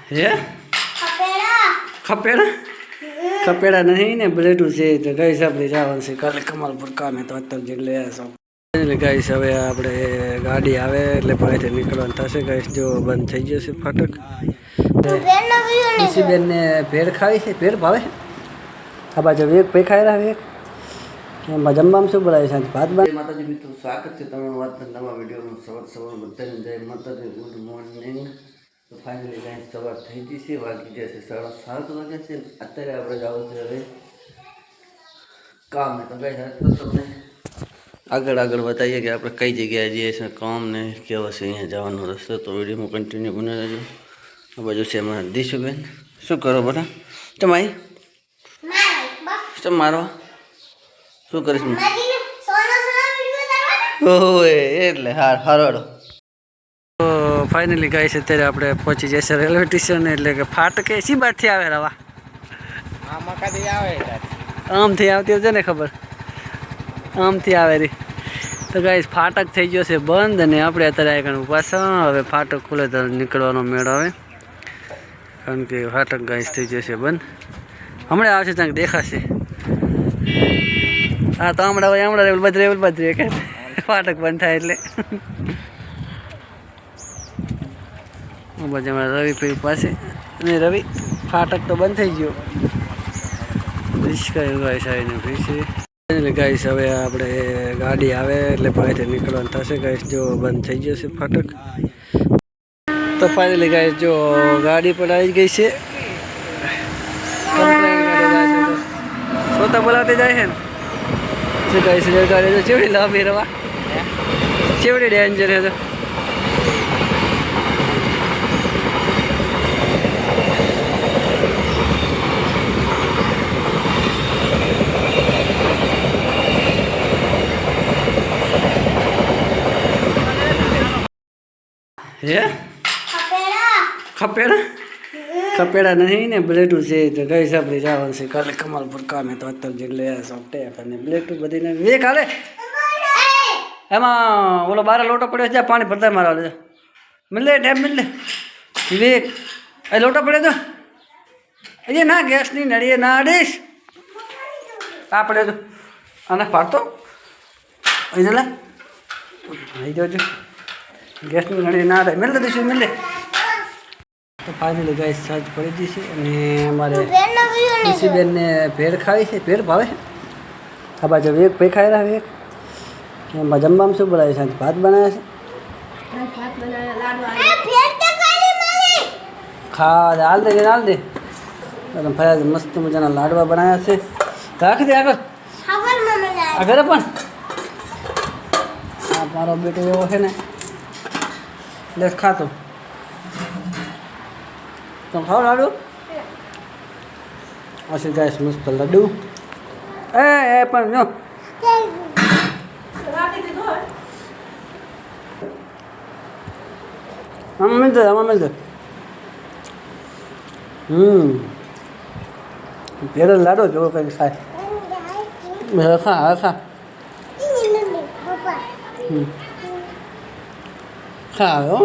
હે ખપેડા ખપેડા નહીં ને બ્લેડું છે તો ગાઈસ આપણે જવાનું છે કાલે કમાલપુર કામે તો અત્યારે જે લઈ આવ્યા ગાઈસ હવે આપણે ગાડી આવે એટલે ભાઈથી નીકળવાનું થશે ગાઈસ જો બંધ થઈ ગયો છે ફાટક બેનને ભેળ ખાવી છે ભેળ ભાવે આ બાજુ વેગ પે ખાઈ રહ્યા વેગ એમાં જમવામાં શું બોલાવે છે ભાત ભાત માતાજી મિત્રો સ્વાગત છે તમારું વાત નવા વિડીયોમાં સવાર બધાને જય માતાજી ગુડ મોર્નિંગ તો ફાઇનલી ગાઈસ સવાર થઈ ગઈ છે વાગી જશે 7:30 વાગ્યા છે અત્યારે આપણે જવું છે હવે કામ તો ગાઈસ તમને આગળ બતાવીએ કે આપણે કઈ જગ્યાએ જઈએ છીએ કામ ને કેવો છે અહીંયા જવાનો રસ્તો તો વિડીયોમાં કન્ટિન્યુ બને રહેજો આ બાજુ છે અમારા દીશુબેન શું કરો બધા તમારી મારો શું કરીશ ઓહે એટલે હારો તો ફાઇનલી ગાઈસ અત્યારે આપણે પહોંચી જશે રેલવે સ્ટેશન એટલે કે ફાટકે સી બાજથી આવે રવા આમથી આવતી છે ને ખબર આમથી આવે રી તો ગાઈસ ફાટક થઈ ગયો છે બંધ અને આપણે અત્યારે આગળ પાછા હવે ફાટક ખુલે તો નીકળવાનો મેળ આવે કારણ કે ફાટક ગાઈસ થઈ જશે બંધ હમણાં આવશે ત્યાં દેખાશે હા તો હમણાં રેવલ બધ કે ફાટક બંધ થાય એટલે બાજુ હમણાં રવિ પી પાસે અને રવિ ફાટક તો બંધ થઈ ગયો રિસ્કા ગાઈસ આવીને ભી છે ગાઈસ હવે આપણે ગાડી આવે એટલે ભાઈથી નીકળવાનું થશે ગાઈસ જો બંધ થઈ જશે ફાટક તો ફાઇનલી ગાઈસ જો ગાડી પણ આવી ગઈ છે તો બોલાવતી જાય છે ને શું ગાઈસ ગાડી તો ચેવડી લાંબી રવા ચેવડી ડેન્જર છે તો હે ખપેડા નહીં ને બ્લેડું છે તો ગાઈસ આપણે જવાનું છે કાલે કમાલપુર કામે તો અત્યારે જે લઈ આવ્યા ટેક અને બ્લેડું બધીને વેક હાલે એમાં ઓલો બારે લોટો પડ્યો છે પાણી ભરતા મારા લે મિલે ટેપ મિલે વેક એ લોટો પડ્યો તો એ ના ગેસની નળીએ ના અડીશ આ પડ્યો તો આને પાડતો અહીં લે અહીં જોજો ગેસની નળી ના રહે મિલ દઈશું મિલે તો ફાઇનલી ગાઈસ ચાર્જ પડી જશે અને અમારે બેનને ભેળ ખાવી છે ભેળ ભાવે આ બાજુ વેગ પે ખાઈ રહ્યા વેગ એમાં જમવામાં શું બોલાવે છે ભાત બનાવ્યા છે ખાવા હાલ દે ફર્યા મસ્ત મજાના લાડવા બનાવ્યા છે રાખી દે આગળ પણ હા મારો બેટો એવો છે ને લેસ ખાતો તો ખાવ લાડુ હશે ગાઈસ મસ્ત લાડુ એ પણ જો આમાં મિલ દે ભેળ લાડો જો કંઈ ખાય ખા ખાઓ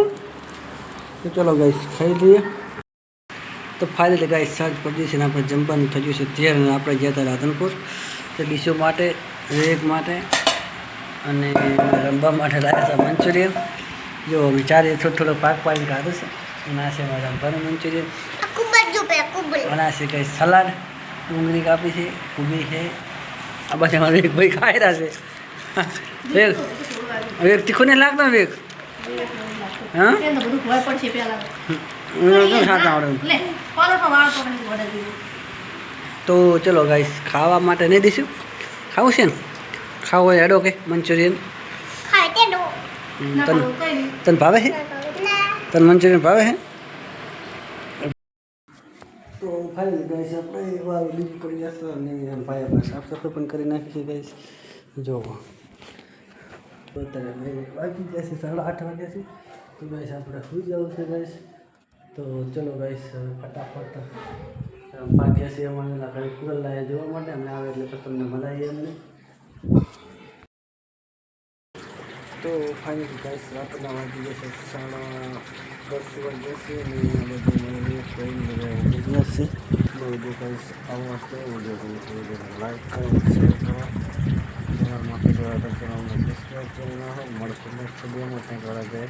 તો ચલો ગાઈસ ખાઈ લઈએ તો ફાઇનલી ગાઈસ ચાર્જ પડી છે ને આપણે જમવાનું થયું છે ત્યારે આપણે ગયા હતા રાધનપુર તો ડીશો માટે વેગ માટે અને રમવા માટે લાવ્યા હતા મંચુરિયન જો વિચારે થોડો પાક પાડીને ખાધું છે અને આ છે મારા રમવાનું મંચુરિયન અને આ છે કંઈ સલાડ ડુંગળી કાપી છે કુબી છે આ બધા મારે એક ભાઈ ખાઈ રહ્યા છે વેગ તીખું નહીં લાગતો વેગ હા તો ચલો ગાઈસ ખાવા માટે નહીં દઈશું ખાવું છે ને ખાવું હોય હેડો કે મંચુરિયન તને ભાવે છે તને મંચુરિયન ભાવે છે તો ફાઇનલી ગાઈસ આપણે એવા લીક કરી જશે અને ભાઈ આપણે સાફ સફાઈ પણ કરી નાખી છે ગાઈસ જો અત્યારે વાગી જશે 8:30 વાગ્યા છે તો ગાઈસ આપણે સુઈ જવું છે ગાઈસ તો ચલો ગાઈસ ફટાફટ ભાગ્યા છે અમારે ઘરે કુરલ લાયા જોવા માટે અમને આવે એટલે તો તમને મલાઈએ અમને તો ફાઇનલી ગાઈસ રાતના વાગી જશે 10:30 વાગ્યા છે અને આ બધું મને ટ્રેન બધા બિઝનેસ છે. તો વિડીયો ગાઈસ આવો હશે. વિડીયો લાઈક કરો, શેર કરો, ચેનલમાં પહેલી વાર તો ચેનલને સબસ્ક્રાઈબ કરી નાખો. મળશે નેક્સ્ટ વિડીયોમાં કંઈક વાળા જાય.